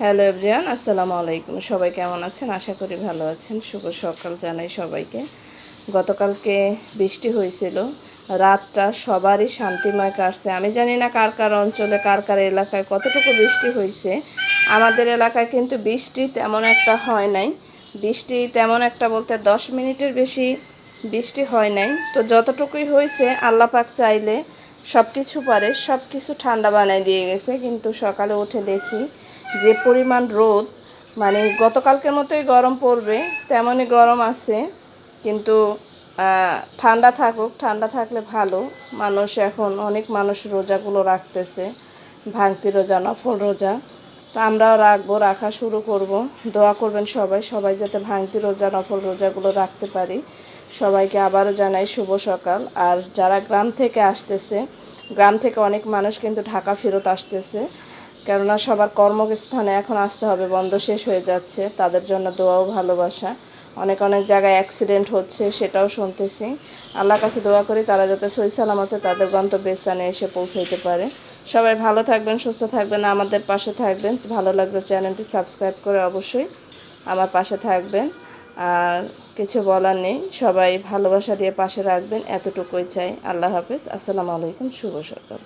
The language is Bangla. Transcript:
হ্যালো এভরিওয়ান, আসসালামু আলাইকুম। সবাই কেমন আছেন? আশা করি ভালো আছেন। শুভ সকাল জানাই সবাইকে। গতকালকে বৃষ্টি হয়েছিল, রাতটা সবারই শান্তিময় কাটছে। আমি জানি না কার কার অঞ্চলে, কার কার এলাকায় কতটুকু বৃষ্টি হয়েছে। আমাদের এলাকায় কিন্তু বৃষ্টি তেমন একটা হয় নাই। বৃষ্টি তেমন একটা বলতে 10 মিনিটের বেশি বৃষ্টি হয় নাই। তো যতটুকুই হয়েছে আল্লাহ পাক চাইলে সব কিছু পারে, সব কিছু ঠান্ডা বানায় দিয়ে গেছে। কিন্তু সকালে উঠে দেখি যে পরিমাণ রোদ, মানে গতকালকের মতোই গরম পড়বে তেমনই গরম আছে। কিন্তু ঠান্ডা থাকুক, ঠান্ডা থাকলে ভালো। এখন অনেক মানুষ রোজাগুলো রাখতেছে, ভাঙতি রোজা, নফল রোজা। তো আমরাও রাখবো, রাখা শুরু করব। দোয়া করবেন সবাই, সবাই যাতে ভাঙতি রোজা, নফল রোজাগুলো রাখতে পারি। সবাইকে আবারও জানাই শুভ সকাল। আর যারা গ্রাম থেকে আসতেছে, গ্রাম থেকে অনেক মানুষ কিন্তু ঢাকা ফেরত আসতেছে, কেননা সবার কর্মস্থানে এখন আসতে হবে, বন্ধ শেষ হয়ে যাচ্ছে। তাদের জন্য দোয়া ও ভালোবাসা। অনেক অনেক জায়গায় অ্যাক্সিডেন্ট হচ্ছে, সেটাও শুনতেছি। আল্লাহর কাছে দোয়া করি তারা যাতে সহি সালামতে তাদের গন্তব্যস্থানে এসে পৌঁছাইতে পারে। সবাই ভালো থাকবেন, সুস্থ থাকবেন, আমাদের পাশে থাকবেন। ভালো লাগলে চ্যানেলটি সাবস্ক্রাইব করে অবশ্যই আমার পাশে থাকবেন। আর কিছু বলার নেই, সবাই ভালোবাসা দিয়ে পাশে রাখবেন, এতটুকুই চাই। আল্লাহ হাফেজ, আসসালামু আলাইকুম, শুভ সকাল।